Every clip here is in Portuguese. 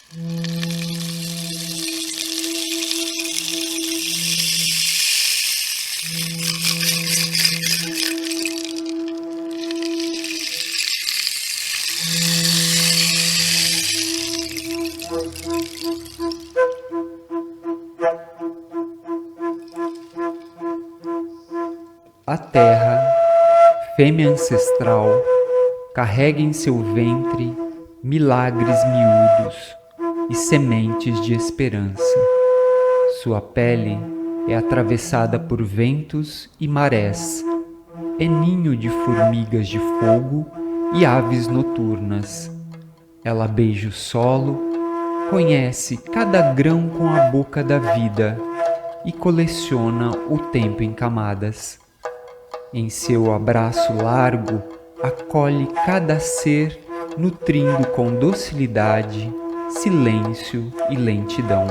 A terra, fêmea ancestral, carrega em seu ventre milagres miúdos e sementes de esperança. Sua pele é atravessada por ventos e marés, é ninho de formigas de fogo e aves noturnas. Ela beija o solo, conhece cada grão com a boca da vida e coleciona o tempo em camadas. Em seu abraço largo, acolhe cada ser, nutrindo com docilidade, silêncio e lentidão.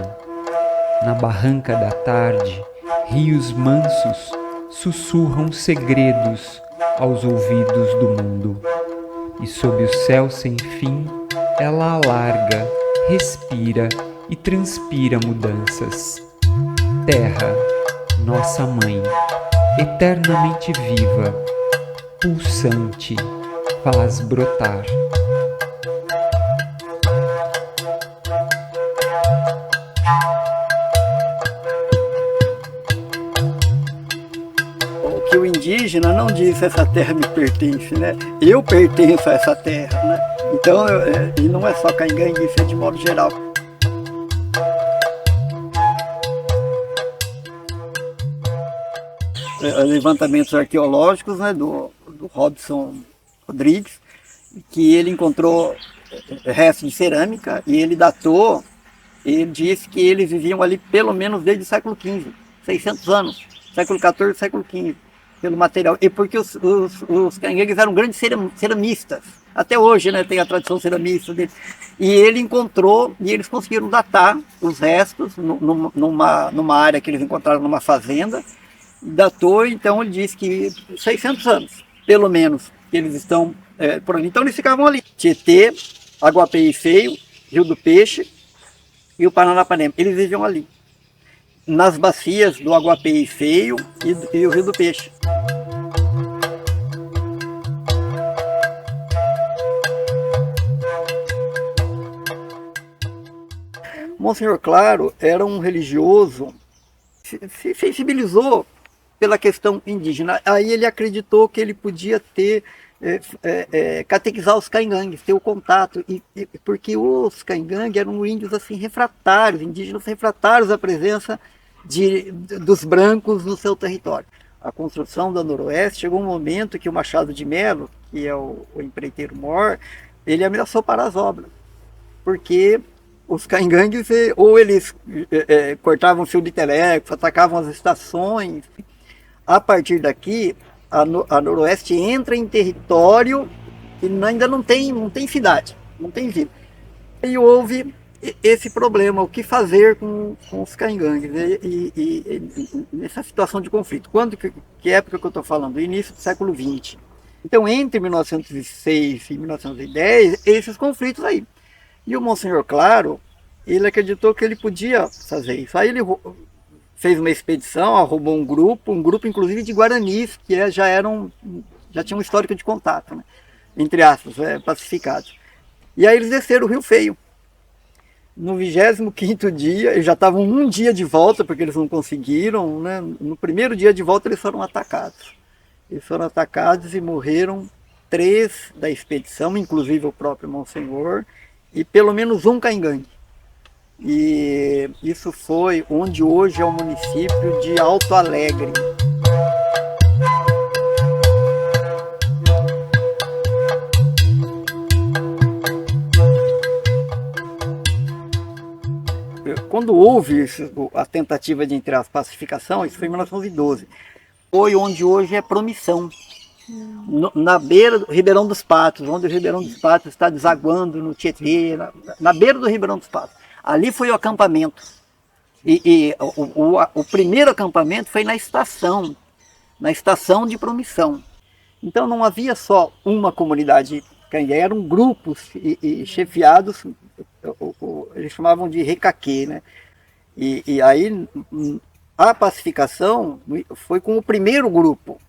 Na barranca da tarde, rios mansos sussurram segredos aos ouvidos do mundo. E sob o céu sem fim, ela alarga, respira e transpira mudanças. Terra, nossa mãe, eternamente viva, pulsante, faz brotar. O que o indígena não diz essa terra me pertence, né? Eu pertenço a essa terra, né? Então, e não é só Caingangue, isso é de modo geral. Levantamentos arqueológicos, né, do Robson Rodrigues, que ele encontrou restos de cerâmica e ele datou, ele disse que eles viviam ali pelo menos desde o século XV, 600 anos, século XIV, século XV, pelo material. E porque os caingangues eram grandes ceramistas, até hoje, né, tem a tradição ceramista deles. E ele encontrou, e eles conseguiram datar os restos numa área que eles encontraram numa fazenda, datou, então ele disse que 600 anos, pelo menos, que eles estão por ali. Então eles ficavam ali. Tietê, Aguapeí Feio, Rio do Peixe e o Paranapanema. Eles viviam ali, nas bacias do Aguapeí Feio e o Rio do Peixe. Monsenhor Claro era um religioso, se sensibilizou pela questão indígena. Aí ele acreditou que ele podia ter, catequizar os caingangues, ter o contato, porque os caingangues eram índios assim, refratários, indígenas refratários à presença dos brancos no seu território. A construção da Noroeste, chegou um momento que o Machado de Melo, que é o empreiteiro maior, ele ameaçou parar as obras, porque os caingangues, ou eles cortavam fio de telégrafo, atacavam as estações. A partir daqui, a Noroeste entra em território que ainda não tem cidade, não tem vila. E houve esse problema, o que fazer com os caingangues, e nessa situação de conflito. Que época que eu estou falando? Início do século XX. Então, entre 1906 e 1910, esses conflitos aí. E o Monsenhor Claro, ele acreditou que ele podia fazer isso. Aí ele fez uma expedição, arrumou um grupo inclusive de guaranis, que já tinha um histórico de contato, né? Entre aspas, pacificados. E aí eles desceram o Rio Feio. No 25º dia, eles já estavam um dia de volta, porque eles não conseguiram, né? No primeiro dia de volta eles foram atacados. Eles foram atacados e morreram 3 da expedição, inclusive o próprio Monsenhor, e pelo menos um caingangue. E isso foi onde hoje é o município de Alto Alegre. Quando houve a tentativa de entrar as pacificação, isso foi em 1912, foi onde hoje é Promissão, na beira do Ribeirão dos Patos, onde o Ribeirão dos Patos está desaguando no Tietê, na beira do Ribeirão dos Patos. Ali foi o acampamento. O primeiro acampamento foi na estação de Promissão. Então não havia só uma comunidade cangueira, eram grupos chefiados, eles chamavam de recaquê, né? E aí a pacificação foi com o primeiro grupo.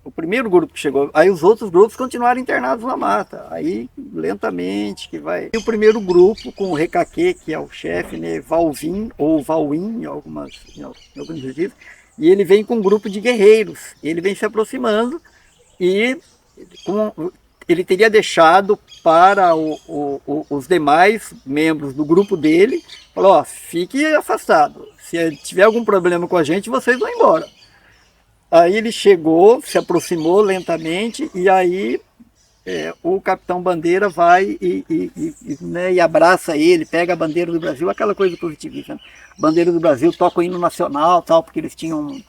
O primeiro grupo que chegou, aí os outros grupos continuaram internados na mata. Aí, lentamente, que vai. E o primeiro grupo, com o Recaquê, que é o chefe, né, Valvin, ou Valwin, em alguns registros, e ele vem com um grupo de guerreiros. Ele vem se aproximando e ele teria deixado para os demais membros do grupo dele, falou, ó, fique afastado. Se tiver algum problema com a gente, vocês vão embora. Aí ele chegou, se aproximou lentamente e aí o Capitão Bandeira vai né, e abraça ele, pega a bandeira do Brasil, aquela coisa positivista. Né? Bandeira do Brasil, toca o hino nacional, tal, porque eles tinham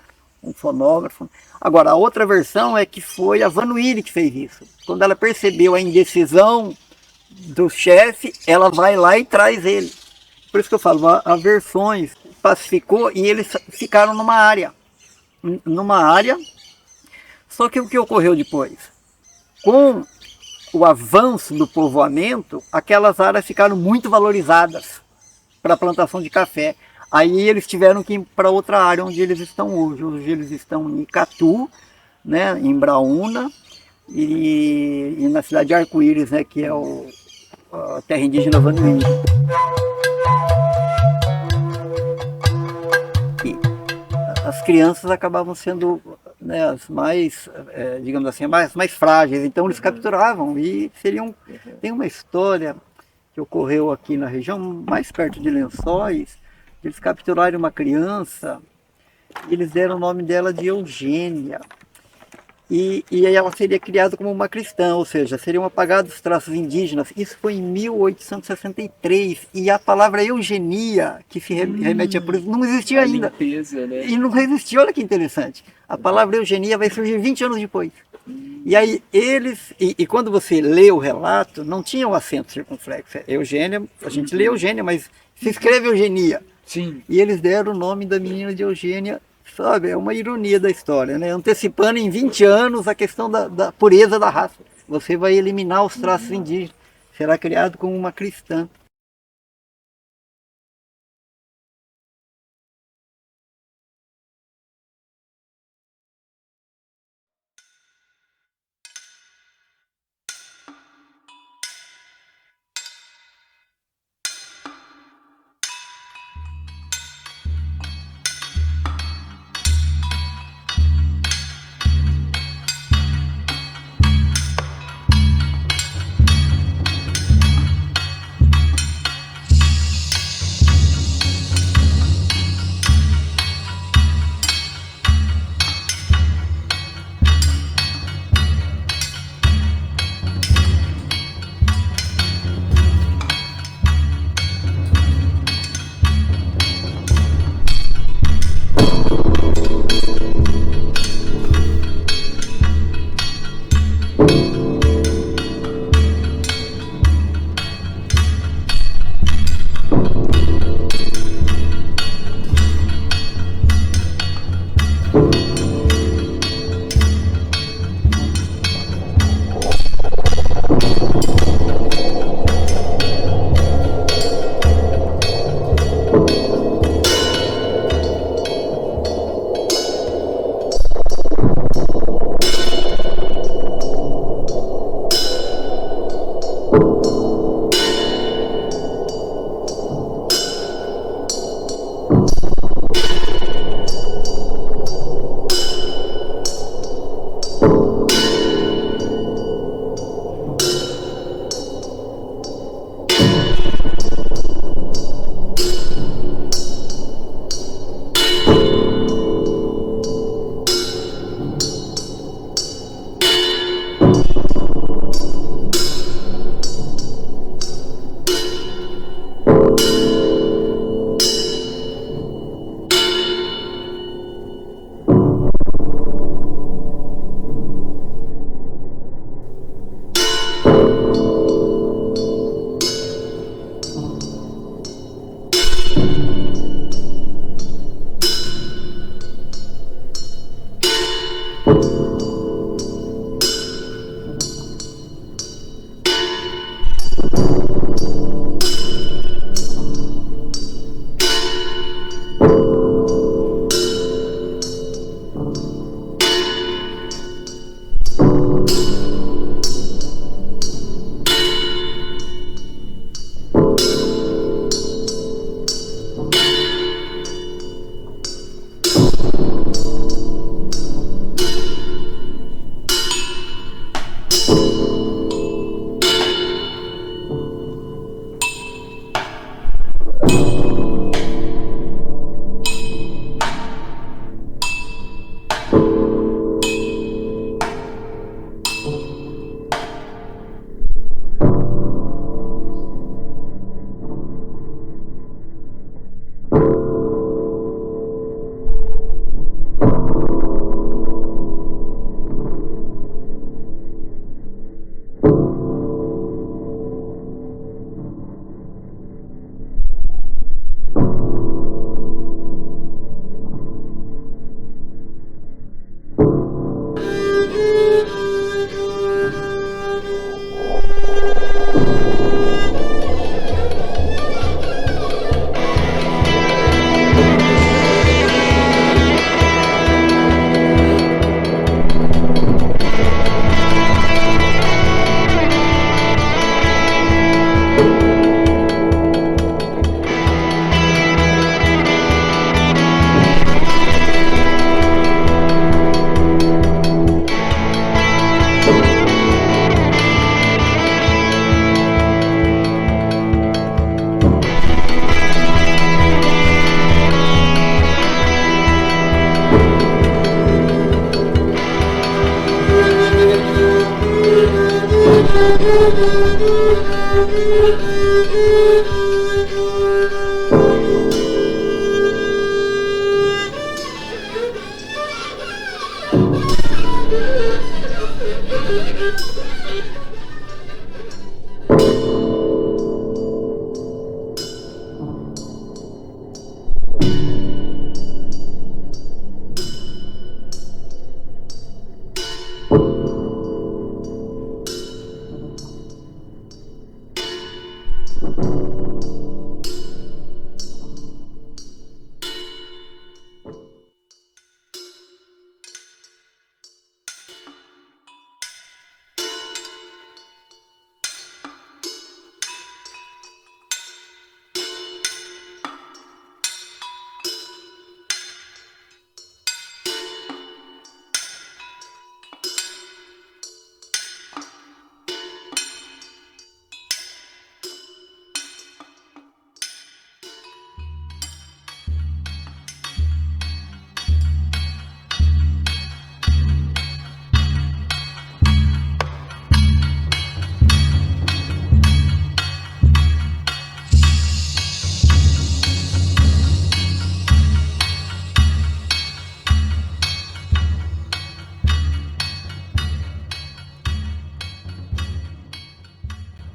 um fonógrafo. Agora, a outra versão é que foi a Vanuíri que fez isso. Quando ela percebeu a indecisão do chefe, ela vai lá e traz ele. Por isso que eu falo, a versões pacificou e eles ficaram numa área, só que o que ocorreu depois? Com o avanço do povoamento, aquelas áreas ficaram muito valorizadas para a plantação de café. Aí eles tiveram que ir para outra área onde eles estão hoje. Hoje eles estão em Icatu, né, em Braúna e na cidade de Arco-Íris, né, que é a terra indígena Vanuíri. As crianças acabavam sendo, né, as mais, digamos assim, mais frágeis, então eles capturavam e tem uma história que ocorreu aqui na região, mais perto de Lençóis, eles capturaram uma criança e eles deram o nome dela de Eugênia. E aí ela seria criada como uma cristã, ou seja, seriam apagados os traços indígenas. Isso foi em 1863 e a palavra eugenia, que se remete a por isso, não existia ainda. Limpeza, né? E não existia, olha que interessante. A palavra eugenia vai surgir 20 anos depois. E aí eles, e quando você lê o relato, não tinha o acento circunflexo. Eugênia, a gente lê Eugênia, mas se escreve Eugenia. Sim. E eles deram o nome da menina de Eugênia. Sabe, é uma ironia da história, né? Antecipando em 20 anos a questão da pureza da raça. Você vai eliminar os traços indígenas. Será criado como uma cristã.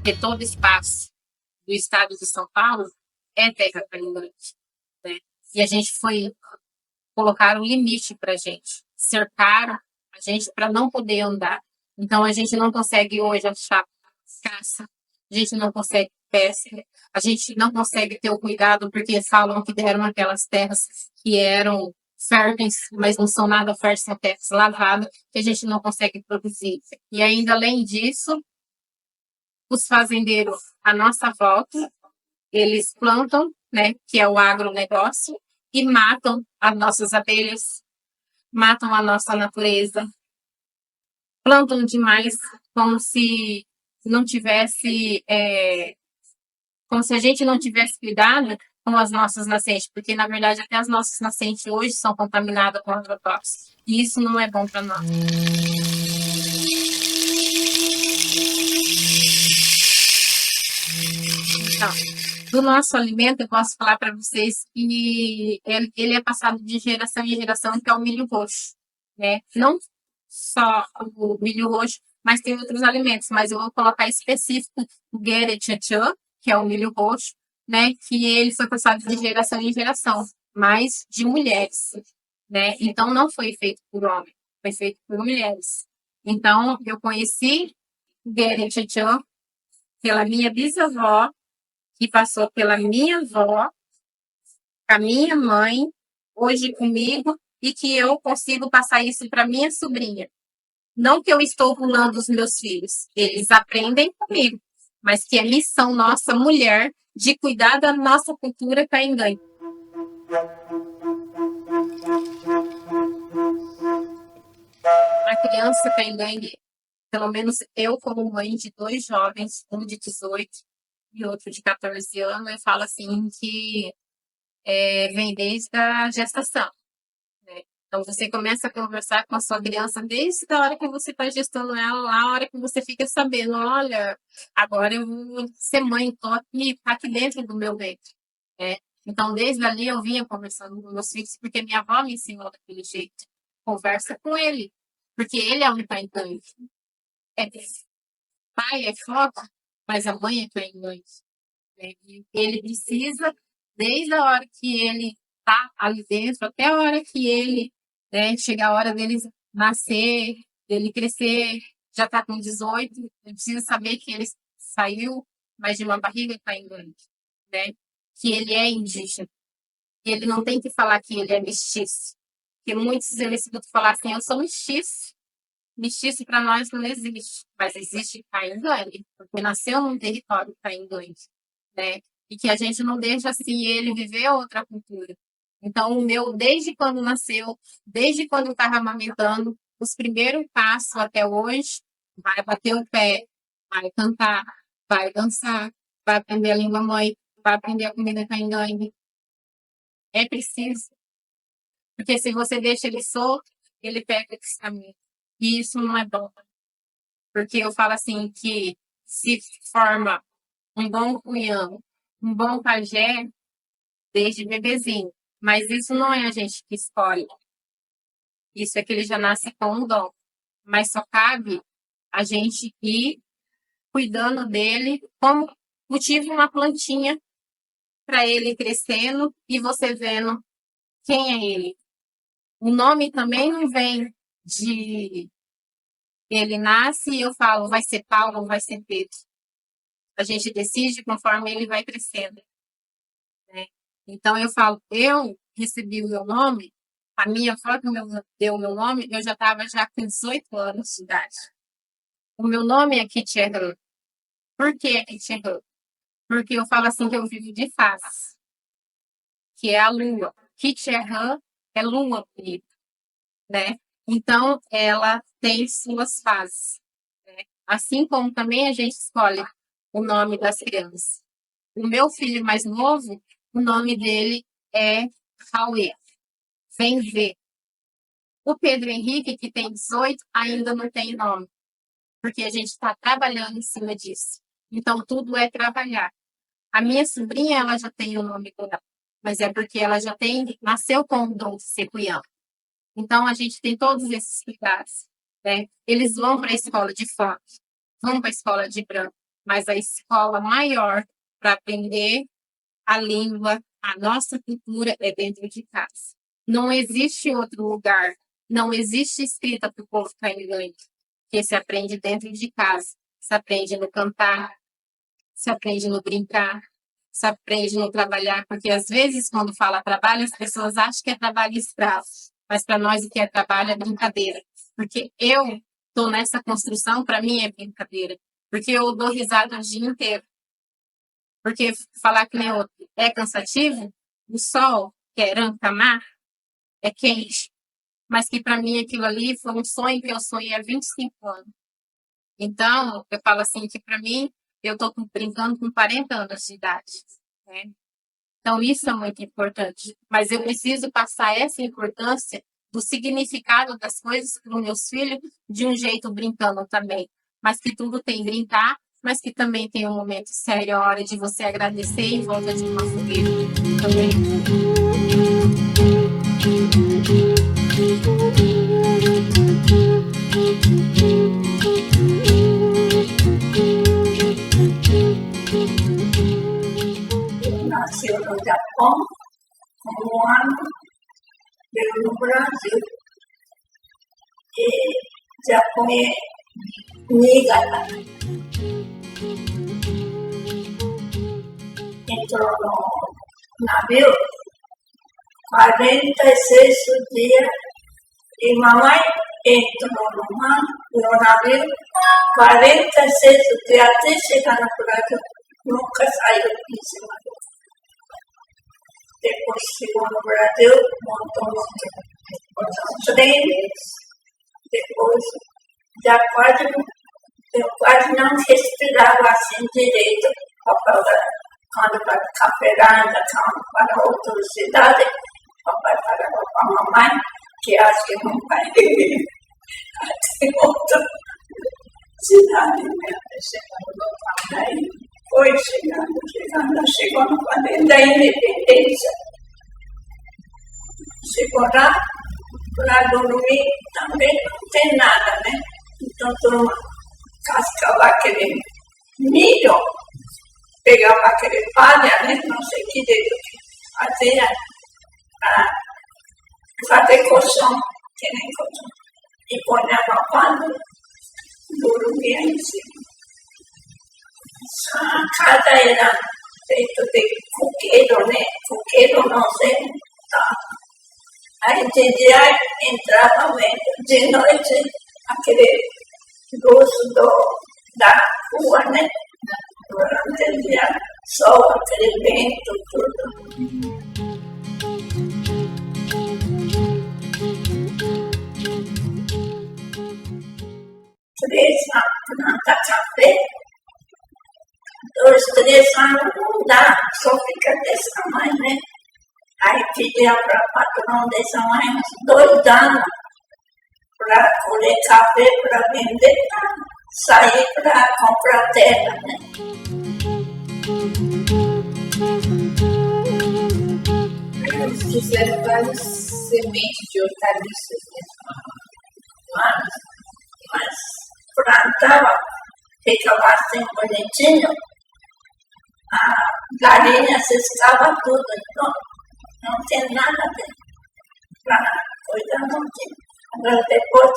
Porque todo espaço do estado de São Paulo é terra caminhante, né? E a gente foi colocar um limite para a gente, cercaram a gente para não poder andar. Então a gente não consegue hoje achar caça, a gente não consegue pesca, a gente não consegue ter o cuidado porque falam que deram aquelas terras que eram férteis, mas não são nada férteis, são terras lavadas, que a gente não consegue produzir. E ainda além disso, os fazendeiros à nossa volta, eles plantam, né, que é o agronegócio, e matam as nossas abelhas, matam a nossa natureza, plantam demais como se não tivesse, como se a gente não tivesse cuidado com as nossas nascentes, porque na verdade até as nossas nascentes hoje são contaminadas com agrotóxicos, e isso não é bom para nós. Então, do nosso alimento, eu posso falar para vocês que ele é passado de geração em geração, que é o milho roxo, né? Não só o milho roxo, mas tem outros alimentos, mas eu vou colocar específico o guerechechã, que é o milho roxo, né? Que ele foi passado de geração em geração, mas de mulheres, né? Então não foi feito por homem, foi feito por mulheres. Então eu conheci o guerechechã pela minha bisavó, que passou pela minha avó, a minha mãe, hoje comigo, e que eu consigo passar isso para minha sobrinha. Não que eu estou pulando os meus filhos, eles aprendem comigo, mas que é missão nossa, mulher, de cuidar da nossa cultura caingangue. A criança caingangue, pelo menos eu como mãe de 2 jovens, um de 18 e outro de 14 anos, eu falo assim que vem desde a gestação, né? Então você começa a conversar com a sua criança desde a hora que você está gestando ela, lá a hora que você fica sabendo, olha, agora eu vou ser mãe, estou aqui, tá aqui dentro do meu ventre, né? Então desde ali eu vinha conversando com meus filhos, porque minha avó me ensinou daquele jeito. Conversa com ele, porque ele é um pai então. É, pai é foco, mas a mãe é pai mãe. Ele precisa, desde a hora que ele está ali dentro, até a hora que ele, né, chega a hora dele nascer, dele crescer, já está com 18, ele precisa saber que ele saiu, mas de uma barriga está engano, né? Que ele é indígena. E ele não tem que falar que ele é mestiço. Porque muitos eles escutam falar assim, eu sou mestiço. Mestiço para nós não existe, mas existe caingangue, porque nasceu num território caingangue, né? E que a gente não deixa assim ele viver outra cultura. Então, o meu, desde quando nasceu, desde quando eu estava amamentando, os primeiros passos até hoje, vai bater o pé, vai cantar, vai dançar, vai aprender a língua mãe, vai aprender a comida caingangue. É preciso, porque se você deixa ele solto, ele pega esse caminho. E isso não é bom. Porque eu falo assim que se forma um bom cunhão, um bom pajé desde bebezinho. Mas isso não é a gente que escolhe. Isso é que ele já nasce com um dom. Mas só cabe a gente ir cuidando dele como cultiva uma plantinha para ele crescendo e você vendo quem é ele. O nome também não vem de ele nasce e eu falo, vai ser Paulo ou vai ser Pedro. A gente decide conforme ele vai crescendo, né? Então eu falo, eu recebi o meu nome, a minha avó que deu o meu nome, eu já estava já com 18 anos de idade. O meu nome é Kitcheran. Por que Kitcheran? Porque eu falo assim que eu vivo de fases, que é a lua. Kitcheran é lua bonita, né? Então, ela tem suas fases, né? Assim como também a gente escolhe o nome das crianças. O meu filho mais novo, o nome dele é Rauê. Vem ver. O Pedro Henrique, que tem 18, ainda não tem nome, porque a gente está trabalhando em cima disso. Então, tudo é trabalhar. A minha sobrinha, ela já tem o nome dela, mas é porque ela já nasceu com o dom de ser cunhã. Então, a gente tem todos esses cuidados, né? Eles vão para a escola de funk, vão para a escola de branco, mas a escola maior para aprender a língua, a nossa cultura é dentro de casa. Não existe outro lugar, não existe escrita para o povo caingangue, que se aprende dentro de casa. Se aprende no cantar, se aprende no brincar, se aprende no trabalhar, porque às vezes quando fala trabalho, as pessoas acham que é trabalho escravo. Mas para nós o que é trabalho é brincadeira. Porque eu estou nessa construção, para mim é brincadeira. Porque eu dou risada o dia inteiro. Porque falar que nem outro é cansativo, o sol, que é Rancamar, é quente. Mas que para mim aquilo ali foi um sonho que eu sonhei há 25 anos. Então, eu falo assim que para mim, eu estou brincando com 40 anos de idade, né? Então, isso é muito importante. Mas eu preciso passar essa importância do significado das coisas para os meus filhos de um jeito brincando também. Mas que tudo tem brincar, mas que também tem um momento sério, a hora de você agradecer em volta de uma fogueira também. Nasceu no Japão, com um ano, veio no Brasil. E Japão é Niigata. Entrou no navio, 46 dias, e mamãe entrou no navio, 46 dias até chegar no Brasil, nunca saiu em cima do mar. Depois chegou no Brasil, montou os treinos, depois já quase não respirava assim direito, quando para Caferanda, para outra cidade, papai falava para a mamãe, que acho que não vai até outra cidade, né? Aí foi chegou no planeta da independência. Chegou lá, para dormir também não tem nada, né? Então, turma, cascava aquele milho, pegava aquele palha, né? Não sei que jeito, fazia fazer colchão, que nem colchão, e ponhava pano, dormia em cima. A casa era feita de coqueiro, né? Coqueiro, não sei, tá? Aí de dia entrava de noite aquele luz da rua, né? Durante o dia, sol, aquele vento, tudo. Três plantas café, 2, 3 anos não dá, só fica desse tamanho, né? Aí pedia para o patrão desse tamanho uns 2 anos para colher café, para vender, para sair para comprar terra, né? Eles fizeram várias sementes de hortaliças, né? Mas plantava, ficava assim bonitinho, a galinha ciscava tudo, então não tem nada para cuidar, não tinha. Agora depois,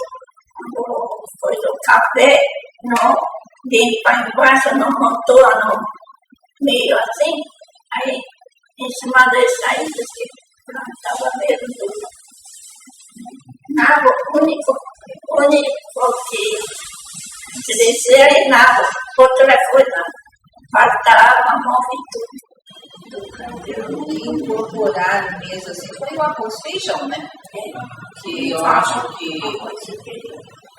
foi do café, não limpa embaixo, não montou no meio assim, aí em cima desse aí, plantava mesmo tudo. Nada, o único que crescia é nada, outra coisa, faltava, morre tudo. E incorporaram mesmo assim, foi o arroz e feijão, né? Que eu acho que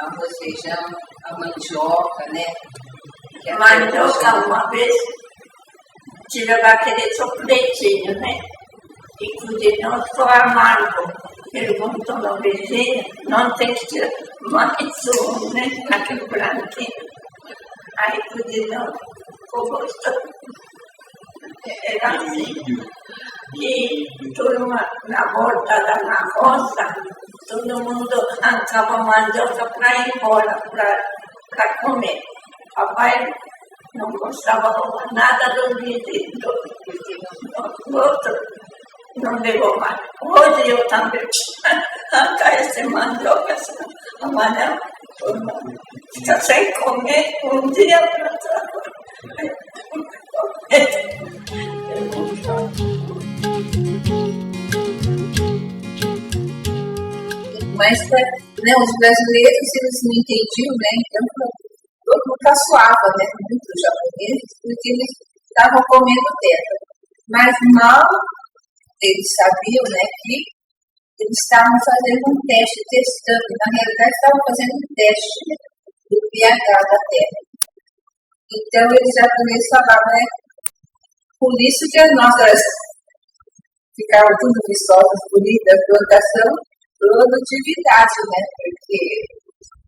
arroz, feijão, a mandioca, né? Que Mandioca, uma vez, tirava aquele sopletinho, né? E cozinhou só amargo. Perguntou na vizinha, não tem que tirar mais um, né? Aquele branquinho. Aí cozinhou, ficou gostoso. Era assim. E turma na volta da roça, todo mundo arrancava mandioca para ir embora, para comer. Papai não gostava de nada do vizinho, do outro não levou mais. Hoje eu também arrancar esse mandioca, amanhã fica sem comer um dia para trabalhar. Mas né, os brasileiros, eles não entendiam, né? Então, todo mundo caçoava, né? Muito os japoneses, porque eles estavam comendo terra. Mas mal eles sabiam, né, que eles estavam fazendo um teste, testando. Na realidade, estavam fazendo um teste, né, do pH da terra. Então, eles japoneses falavam, né? Por isso que as nossas ficavam tudo viçosas, bonitas, plantação, produtividade, né? Porque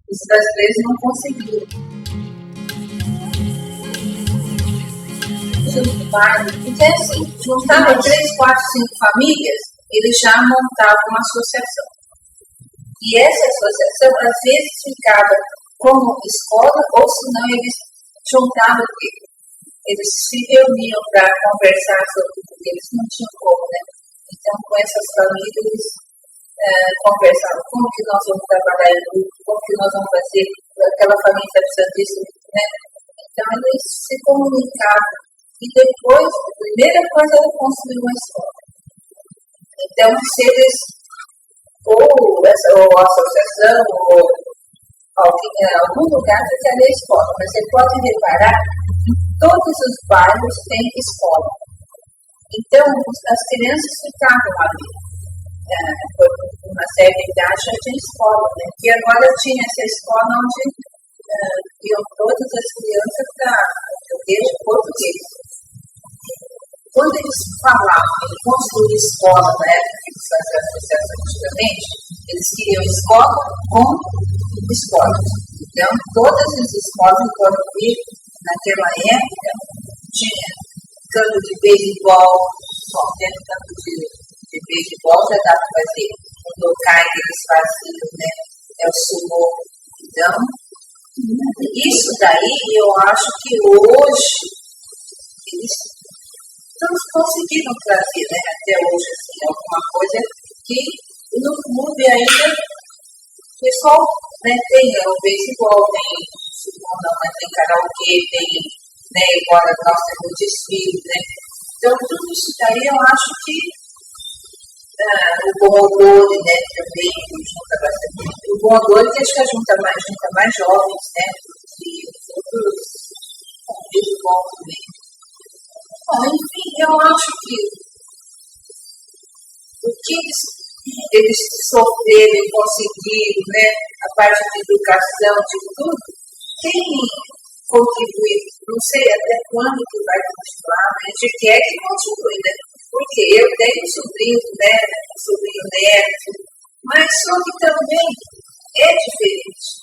os brasileiros não conseguiam. Então, assim, juntava 3, 4, 5 famílias, eles já montavam uma associação. E essa associação, às vezes, ficava como escola, ou senão eles juntavam, eles se reuniam para conversar sobre o que eles não tinham como, né? Então, com essas famílias, eles conversavam como que nós vamos trabalhar em grupo, como que nós vamos fazer, aquela família está precisando disso, né? Então, eles se comunicavam. E depois, a primeira coisa era construir uma escola. Então, se eles, ou a associação, ou alguém, em algum lugar ficaria a escola, mas você pode reparar que todos os bairros têm escola. Então, as crianças ficavam ali. Por uma certa idade já tinha escola, né? E agora tinha essa escola onde iam todas as crianças para desde português. Quando eles falavam em construir escola na época que eles faziam associação antigamente, eles queriam escola com escolas. Então, todas as escolas em Português, naquela época, tinha campo de beisebol, dentro do campo de beisebol já dá para fazer um locais que eles faziam, né? É o sumo. Então, isso daí eu acho que hoje eles conseguiram trazer, né, até hoje, assim, alguma coisa que no clube ainda o pessoal, né, tem o beisebol, tem não, mas tem karaokê, tem, né, igual nós temos o desfile, né. Então, tudo isso daí eu acho que o Bomodori, né, também junta bastante. O Bomodori que acho que junta mais jovens, né, e os outros beisebol também. Bom, enfim, eu acho que o que eles sofreram e conseguiram, né, a parte de educação, de tudo, tem contribuído. Não sei até quando que vai continuar, mas a gente quer que continue, né? Porque eu tenho sobrinho, né, sobrinho neto, mas só que também é diferente.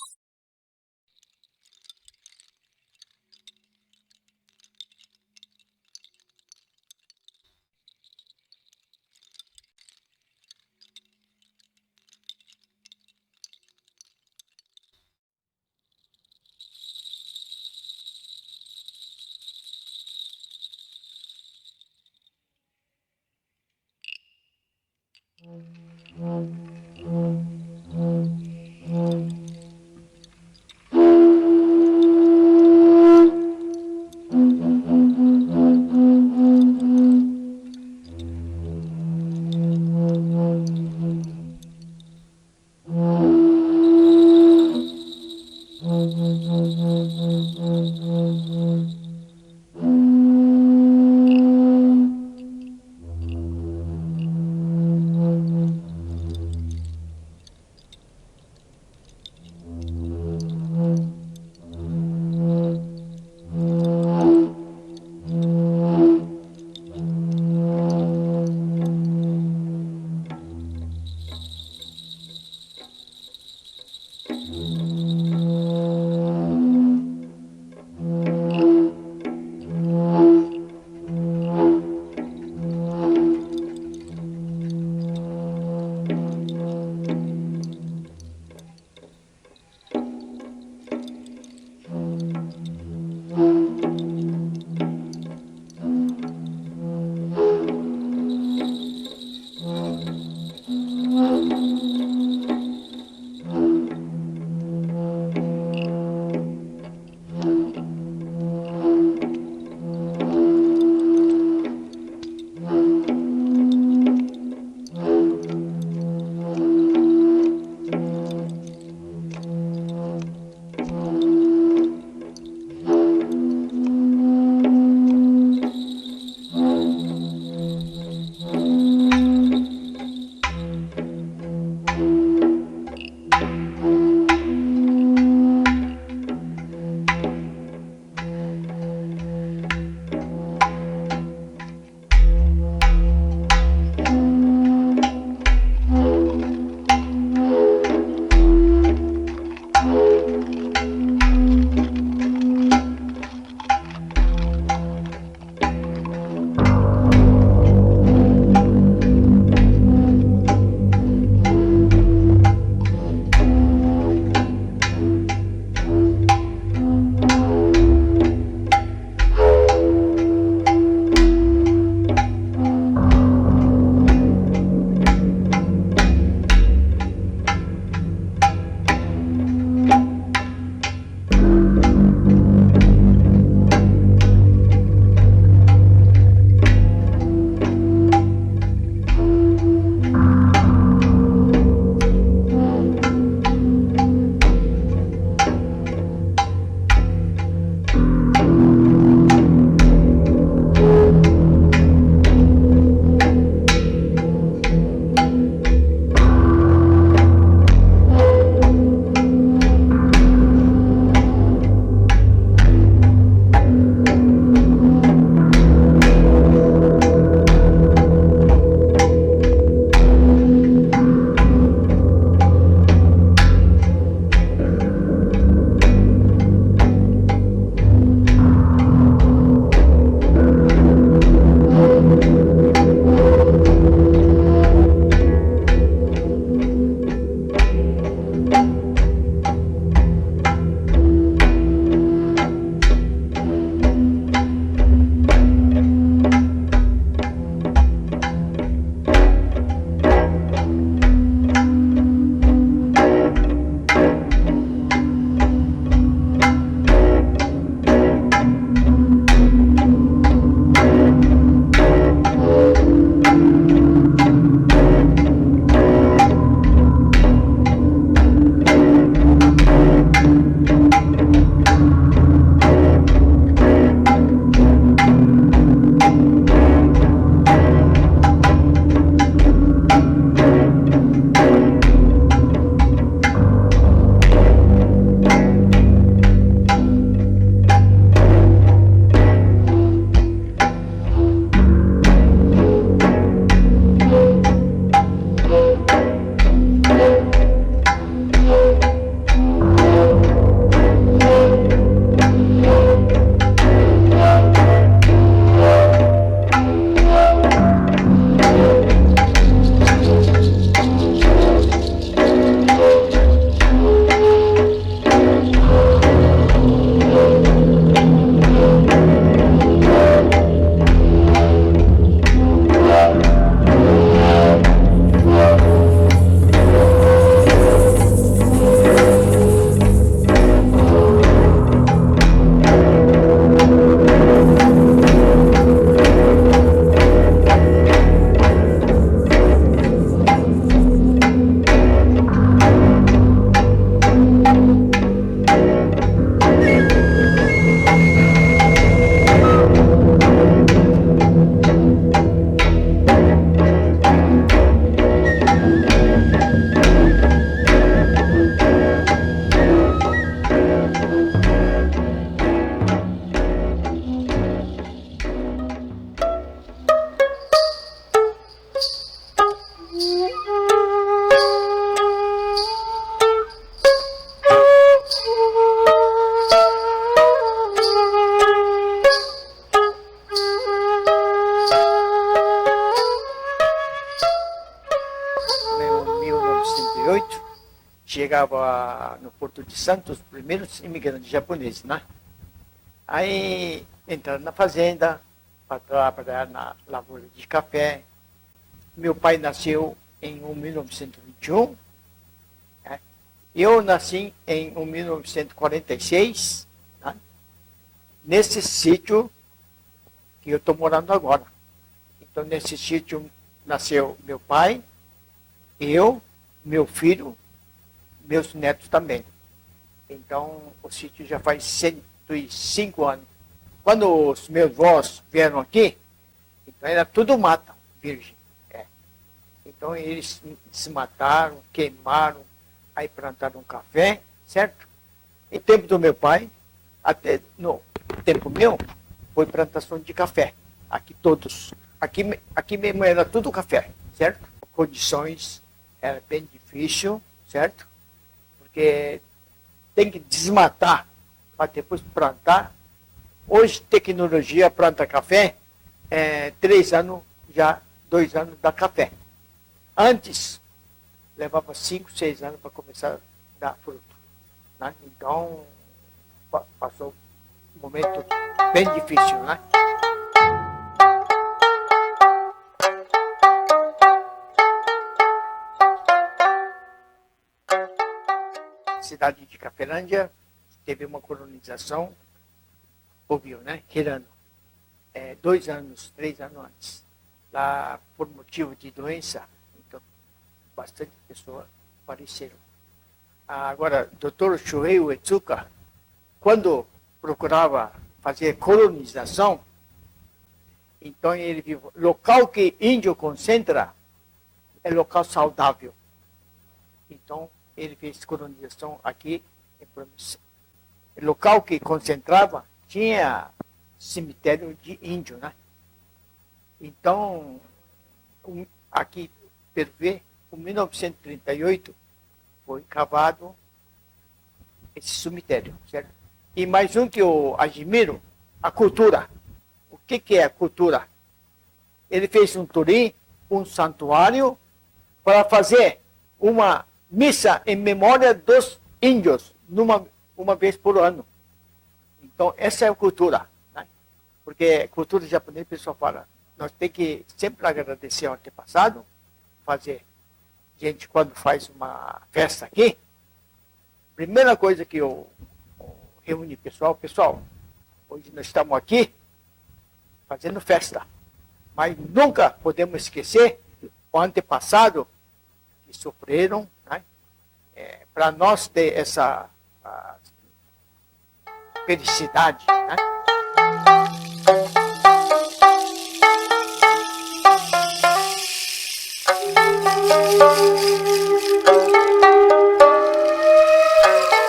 chegava no Porto de Santos, os primeiros imigrantes japoneses, né? Aí entraram na fazenda para trabalhar na lavoura de café. Meu pai nasceu em 1921. Né? Eu nasci em 1946, né? Nesse sítio que eu estou morando agora. Então, nesse sítio nasceu meu pai, eu, meu filho, meus netos também. Então, o sítio já faz 105 anos. Quando os meus avós vieram aqui, então era tudo mata, virgem. Então, eles se mataram, queimaram, aí plantaram café, certo? Em tempo do meu pai, até no tempo meu, foi plantação de café. Aqui todos. Aqui mesmo era tudo café, certo? Condições era bem difícil, certo? Porque tem que desmatar para depois plantar. Hoje, tecnologia planta café, 3 anos, já 2 anos dá café. Antes, levava 5, 6 anos para começar a dar fruto. Né? Então, passou um momento bem difícil, né? Cidade de Cafelândia teve uma colonização, ouviu, né? Querendo. 2 anos, 3 anos antes. Lá, por motivo de doença, então, bastante pessoas apareceram. Agora, Dr. Shuhei Uetsuka, quando procurava fazer colonização, então ele viu, local que índio concentra é local saudável. Então, ele fez colonização aqui em Província. O local que concentrava tinha cemitério de índio, né? Então, aqui, pelo ver, em 1938, foi cavado esse cemitério, certo? E mais um que eu admiro, a cultura. O que é a cultura? Ele fez um turim, um santuário, para fazer uma missa em memória dos índios, uma vez por ano. Então, essa é a cultura. Né? Porque cultura japonesa, o pessoal fala, nós temos que sempre agradecer ao antepassado, fazer. Gente, quando faz uma festa aqui, primeira coisa que eu reúno pessoal, hoje nós estamos aqui fazendo festa, mas nunca podemos esquecer o antepassado que sofreram, né? Para nós ter essa felicidade, né?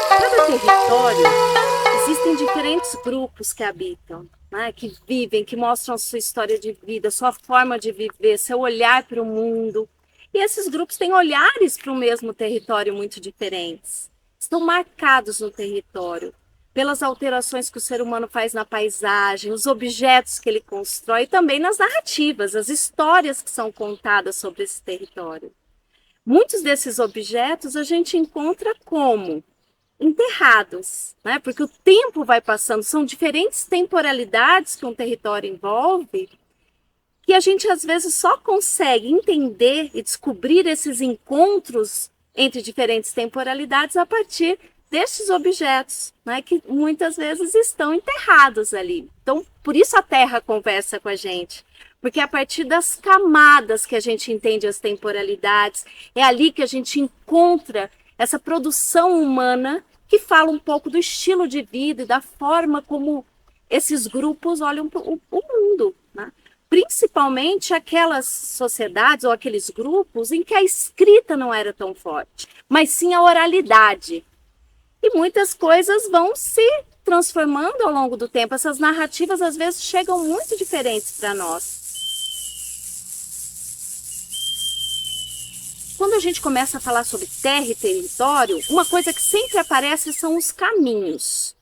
Cada território, existem diferentes grupos que habitam, né, que vivem, que mostram a sua história de vida, sua forma de viver, seu olhar para o mundo. E esses grupos têm olhares para o mesmo território muito diferentes. Estão marcados no território pelas alterações que o ser humano faz na paisagem, os objetos que ele constrói, e também nas narrativas, as histórias que são contadas sobre esse território. Muitos desses objetos a gente encontra como enterrados, né? Porque o tempo vai passando, são diferentes temporalidades que um território envolve, que a gente às vezes só consegue entender e descobrir esses encontros entre diferentes temporalidades a partir destes objetos, né, que muitas vezes estão enterrados ali. Então, por isso a Terra conversa com a gente, porque é a partir das camadas que a gente entende as temporalidades, é ali que a gente encontra essa produção humana que fala um pouco do estilo de vida e da forma como esses grupos olham o mundo, né? Principalmente aquelas sociedades ou aqueles grupos em que a escrita não era tão forte, mas sim a oralidade. E muitas coisas vão se transformando ao longo do tempo. Essas narrativas às vezes chegam muito diferentes para nós. Quando a gente começa a falar sobre terra e território, uma coisa que sempre aparece são os caminhos.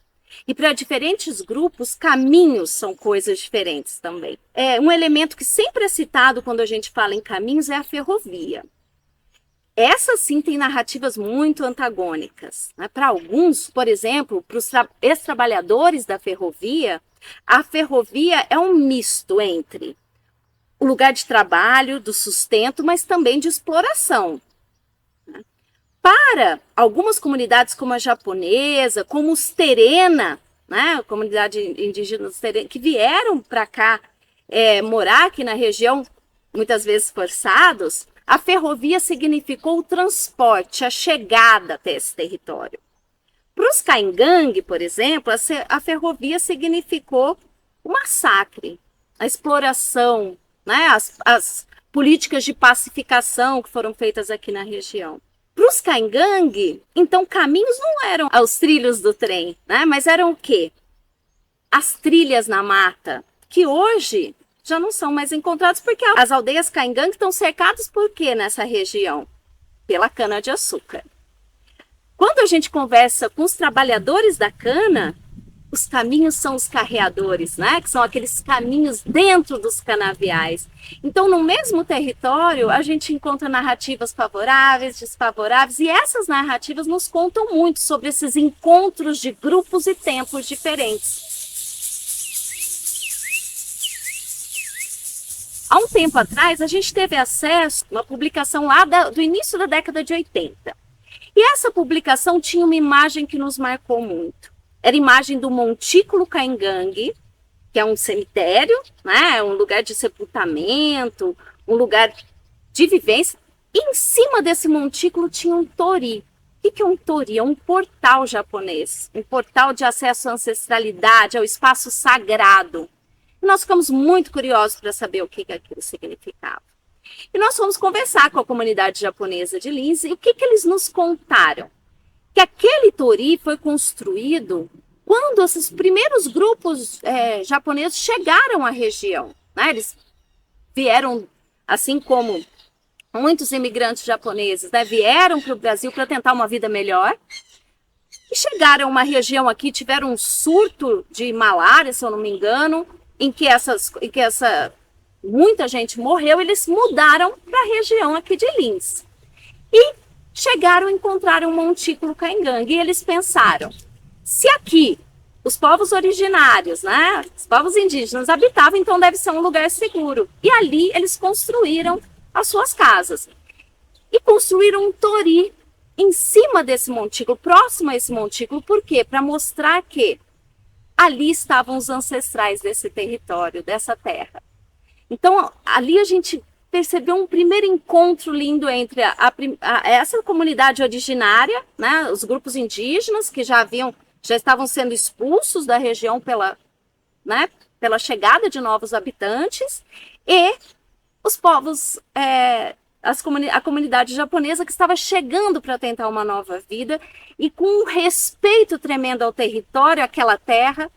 E para diferentes grupos, caminhos são coisas diferentes também. Um elemento que sempre é citado quando a gente fala em caminhos é a ferrovia. Essas sim têm narrativas muito antagônicas, né? Para alguns, por exemplo, para os ex-trabalhadores da ferrovia, a ferrovia é um misto entre o lugar de trabalho, do sustento, mas também de exploração. Para algumas comunidades como a japonesa, como os Terena, né, a comunidade indígena Terena, que vieram para cá morar aqui na região, muitas vezes forçados, a ferrovia significou o transporte, a chegada até esse território. Para os Caingangue, por exemplo, a ferrovia significou o massacre, a exploração, né, as políticas de pacificação que foram feitas aqui na região. Para os Caingangue, então, caminhos não eram os trilhos do trem, né, mas eram o quê? As trilhas na mata, que hoje já não são mais encontrados, porque as aldeias Caingangue estão cercadas por quê nessa região? Pela cana-de-açúcar. Quando a gente conversa com os trabalhadores da cana, os caminhos são os carreadores, né? Que são aqueles caminhos dentro dos canaviais. Então, no mesmo território, a gente encontra narrativas favoráveis, desfavoráveis, e essas narrativas nos contam muito sobre esses encontros de grupos e tempos diferentes. Há um tempo atrás, a gente teve acesso a uma publicação lá do início da década de 80. E essa publicação tinha uma imagem que nos marcou muito. Era a imagem do Montículo Caingangue, que é um cemitério, né? Um lugar de sepultamento, um lugar de vivência. E em cima desse montículo tinha um tori. O que é um tori? É um portal japonês, um portal de acesso à ancestralidade, ao espaço sagrado. E nós ficamos muito curiosos para saber o que aquilo significava. E nós fomos conversar com a comunidade japonesa de Lins e o que eles nos contaram? Que aquele tori foi construído quando esses primeiros grupos japoneses chegaram à região, né? Eles vieram, assim como muitos imigrantes japoneses, né? Vieram para o Brasil para tentar uma vida melhor. E chegaram a uma região aqui, tiveram um surto de malária, se eu não me engano, em que muita gente morreu, eles mudaram para a região aqui de Lins. E chegaram e encontraram um Montículo Caingangue. E eles pensaram, se aqui os povos originários, né, os povos indígenas habitavam, então deve ser um lugar seguro. E ali eles construíram as suas casas. E construíram um tori em cima desse montículo, próximo a esse montículo. Por quê? Para mostrar que ali estavam os ancestrais desse território, dessa terra. Então, ali a gente percebeu um primeiro encontro lindo entre essa comunidade originária, né, os grupos indígenas que já estavam sendo expulsos da região pela chegada de novos habitantes, e os povos, a comunidade japonesa que estava chegando para tentar uma nova vida e com um respeito tremendo ao território, àquela terra,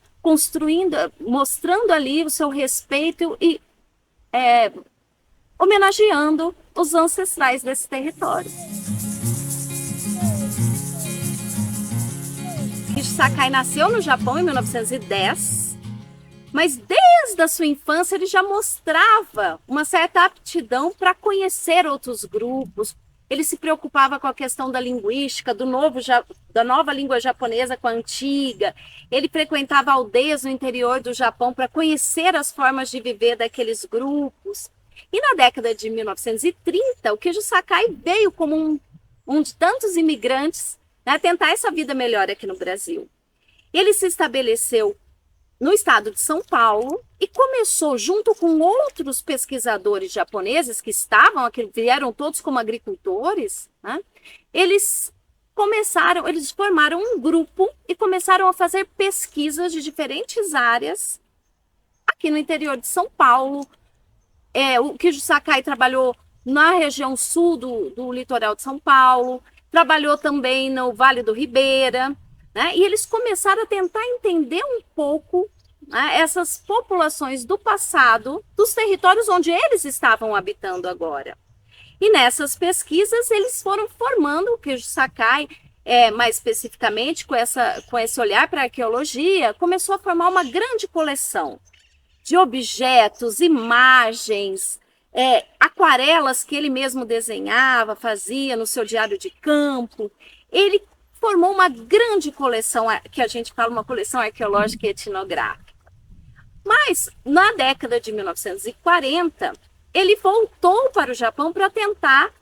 mostrando ali o seu respeito e homenageando os ancestrais desse território. Kishi Sakai nasceu no Japão em 1910, mas desde a sua infância ele já mostrava uma certa aptidão para conhecer outros grupos. Ele se preocupava com a questão da linguística, da nova língua japonesa com a antiga. Ele frequentava aldeias no interior do Japão para conhecer as formas de viver daqueles grupos. E na década de 1930, o Kishi Sakai veio como um de tantos imigrantes, né, tentar essa vida melhor aqui no Brasil. Ele se estabeleceu no estado de São Paulo e começou, junto com outros pesquisadores japoneses que estavam aqui, vieram todos como agricultores, né? Eles formaram um grupo e começaram a fazer pesquisas de diferentes áreas aqui no interior de São Paulo. O Kishi Sakai trabalhou na região sul do litoral de São Paulo, trabalhou também no Vale do Ribeira, né? E eles começaram a tentar entender um pouco, né, essas populações do passado, dos territórios onde eles estavam habitando agora. E nessas pesquisas eles foram formando o Kishi Sakai, mais especificamente com esse olhar para a arqueologia, começou a formar uma grande coleção de objetos, imagens, aquarelas que ele mesmo desenhava, fazia no seu diário de campo. Ele formou uma grande coleção, que a gente fala uma coleção arqueológica e etnográfica. Mas, na década de 1940, ele voltou para o Japão para tentar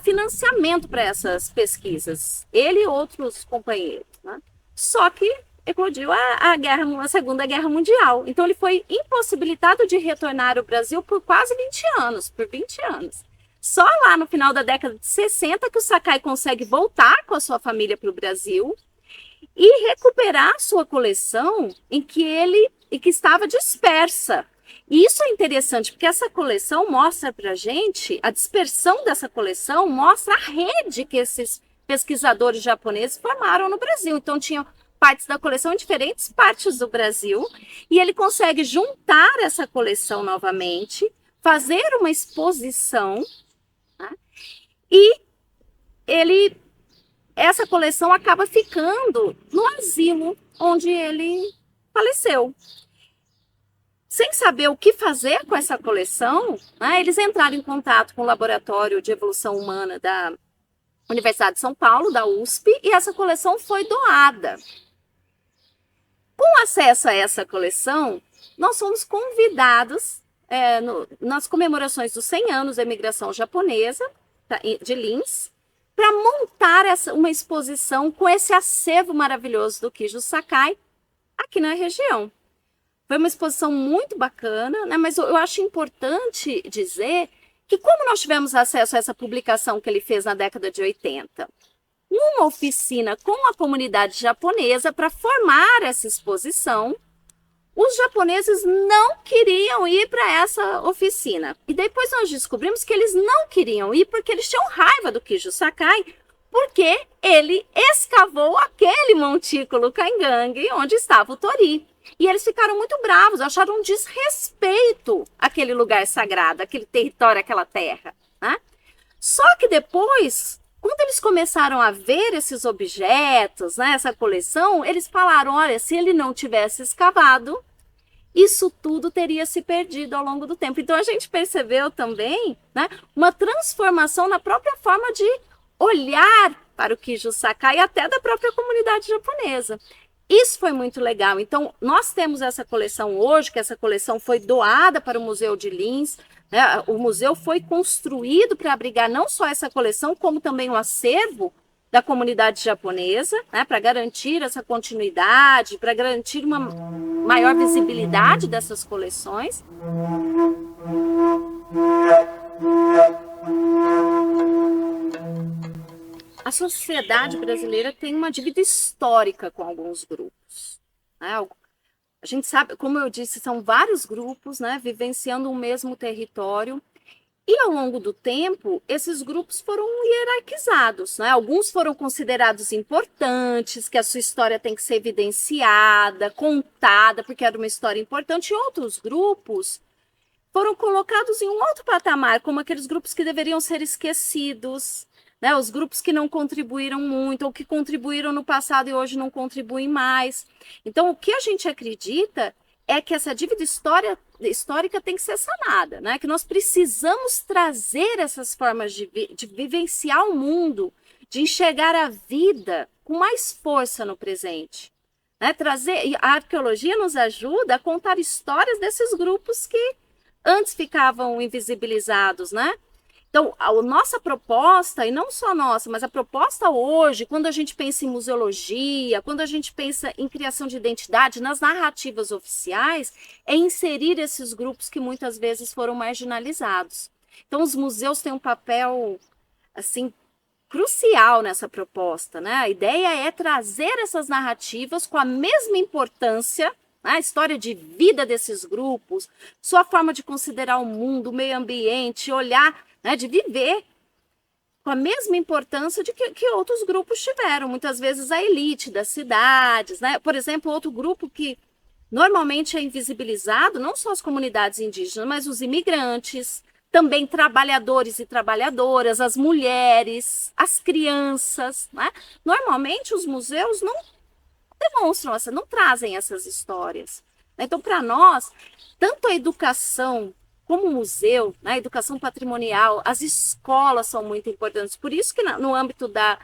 financiamento para essas pesquisas, ele e outros companheiros, né? Só que eclodiu a Segunda Guerra Mundial, então ele foi impossibilitado de retornar ao Brasil por quase 20 anos, Só lá no final da década de 60 que o Sakai consegue voltar com a sua família para o Brasil e recuperar sua coleção em que estava dispersa. E isso é interessante, porque essa coleção mostra para a gente, a dispersão dessa coleção mostra a rede que esses pesquisadores japoneses formaram no Brasil. Então, tinham partes da coleção em diferentes partes do Brasil, e ele consegue juntar essa coleção novamente, fazer uma exposição, né? E essa coleção acaba ficando no asilo onde ele faleceu. Sem saber o que fazer com essa coleção, né, eles entraram em contato com o Laboratório de Evolução Humana da Universidade de São Paulo, da USP, e essa coleção foi doada. Com acesso a essa coleção, nós fomos convidados nas comemorações dos 100 anos da imigração japonesa de Linz, para montar uma exposição com esse acervo maravilhoso do Kijo Sakai aqui na região. Foi uma exposição muito bacana, né? Mas eu acho importante dizer que como nós tivemos acesso a essa publicação que ele fez na década de 80, numa oficina com a comunidade japonesa para formar essa exposição, os japoneses não queriam ir para essa oficina. E depois nós descobrimos que eles não queriam ir porque eles tinham raiva do Kijo Sakai, porque ele escavou aquele montículo Kaingang onde estava o Tori. E eles ficaram muito bravos, acharam um desrespeito àquele lugar sagrado, aquele território, aquela terra, né? Só que depois, quando eles começaram a ver esses objetos, né, essa coleção, eles falaram, olha, se ele não tivesse escavado, isso tudo teria se perdido ao longo do tempo. Então a gente percebeu também, né, uma transformação na própria forma de olhar para o Kijo Sakai e até da própria comunidade japonesa. Isso foi muito legal. Então, nós temos essa coleção hoje, que essa coleção foi doada para o Museu de Linz, né? O museu foi construído para abrigar não só essa coleção, como também um acervo da comunidade japonesa, né? Para garantir essa continuidade, para garantir uma maior visibilidade dessas coleções. A sociedade brasileira tem uma dívida histórica com alguns grupos, né? A gente sabe, como eu disse, são vários grupos, né, vivenciando o mesmo território, e ao longo do tempo, esses grupos foram hierarquizados, né? Alguns foram considerados importantes, que a sua história tem que ser evidenciada, contada, porque era uma história importante, e outros grupos foram colocados em um outro patamar, como aqueles grupos que deveriam ser esquecidos, né, os grupos que não contribuíram muito, ou que contribuíram no passado e hoje não contribuem mais. Então, o que a gente acredita é que essa dívida histórica tem que ser sanada, né? Que nós precisamos trazer essas formas de vivenciar o mundo, de enxergar a vida com mais força no presente. Né? A arqueologia nos ajuda a contar histórias desses grupos que antes ficavam invisibilizados, né? Então, a nossa proposta, e não só nossa, mas a proposta hoje, quando a gente pensa em museologia, quando a gente pensa em criação de identidade, nas narrativas oficiais, é inserir esses grupos que muitas vezes foram marginalizados. Então, os museus têm um papel, assim, crucial nessa proposta, né? A ideia é trazer essas narrativas com a mesma importância, a história de vida desses grupos, sua forma de considerar o mundo, o meio ambiente, olhar, né, de viver com a mesma importância de que outros grupos tiveram, muitas vezes a elite das cidades, né? Por exemplo, outro grupo que normalmente é invisibilizado, não só as comunidades indígenas, mas os imigrantes, também trabalhadores e trabalhadoras, as mulheres, as crianças, né? Normalmente os museus não demonstram, não trazem essas histórias. Então, para nós, tanto a educação como museu, né, a educação patrimonial, as escolas são muito importantes. Por isso que no âmbito da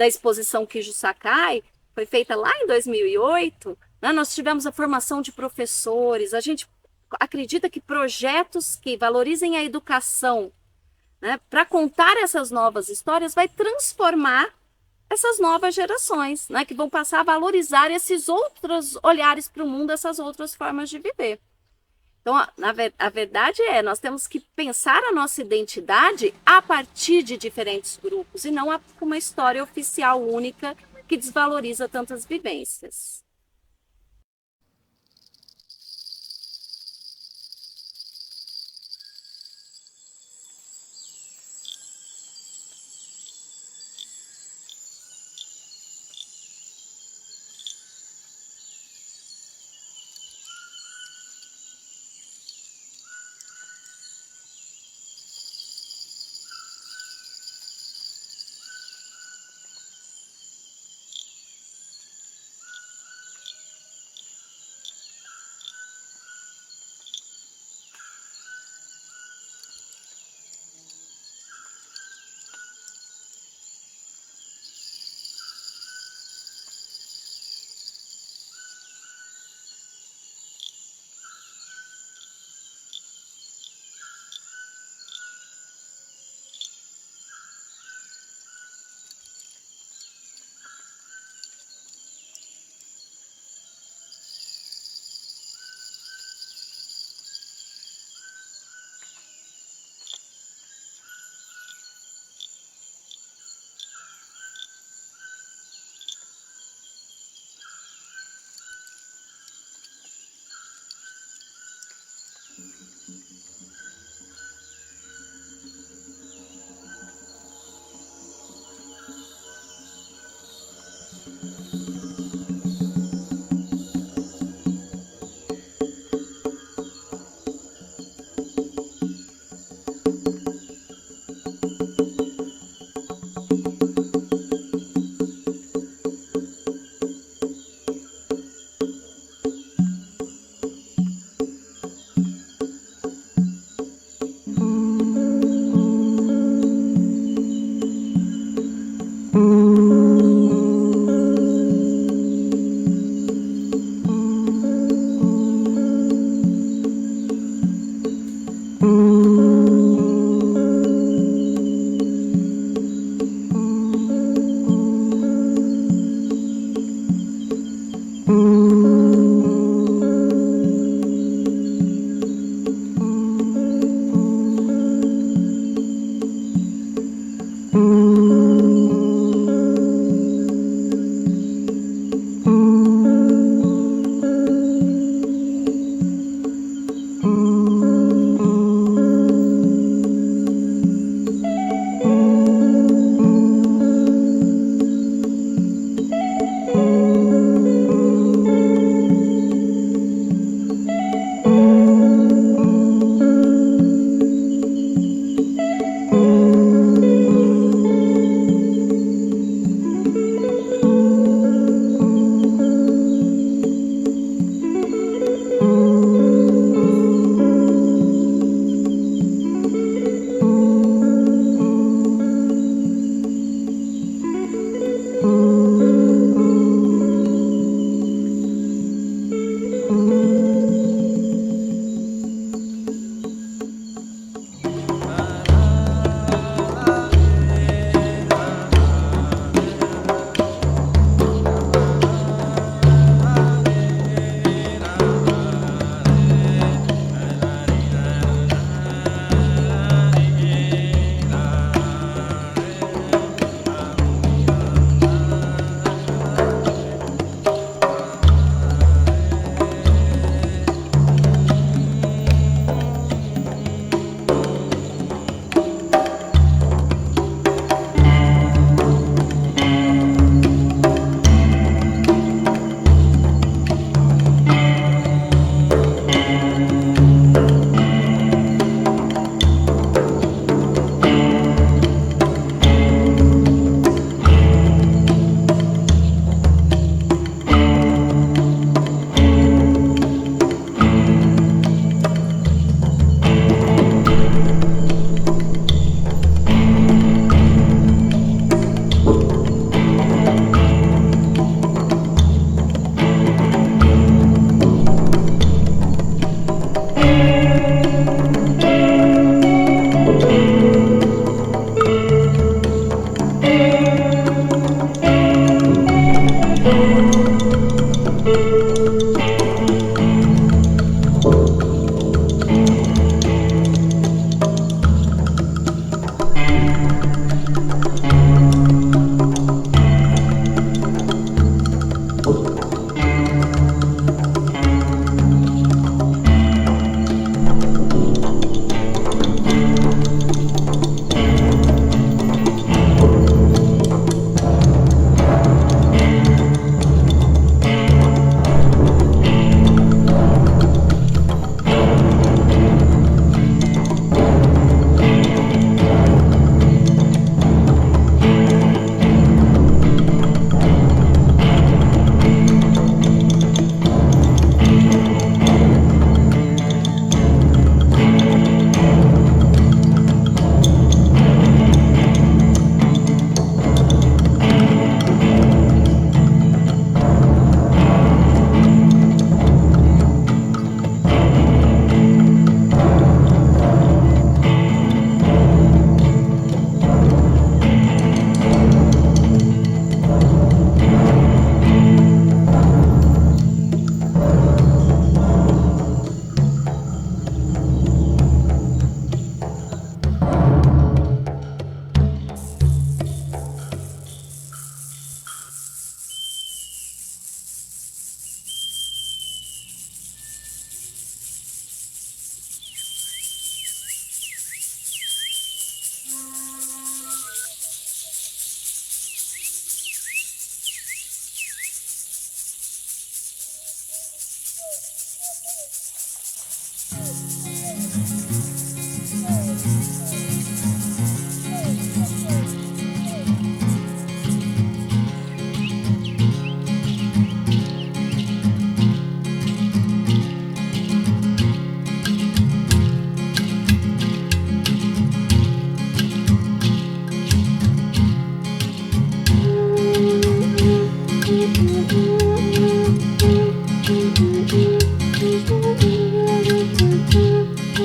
exposição Kijo Sakai, foi feita lá em 2008, né, nós tivemos a formação de professores. A gente acredita que projetos que valorizem a educação, né, para contar essas novas histórias, vai transformar essas novas gerações, né, que vão passar a valorizar esses outros olhares para o mundo, essas outras formas de viver. Então, a verdade é, nós temos que pensar a nossa identidade a partir de diferentes grupos e não com uma história oficial única que desvaloriza tantas vivências.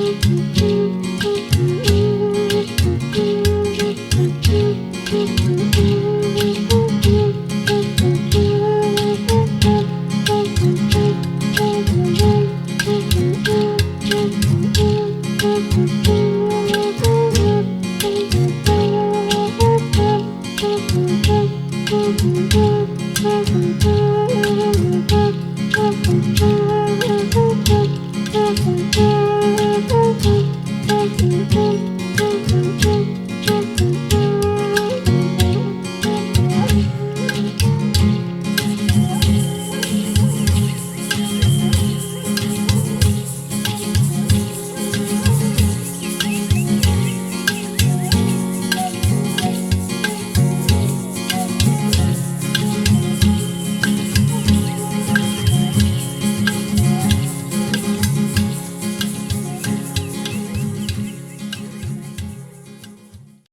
Música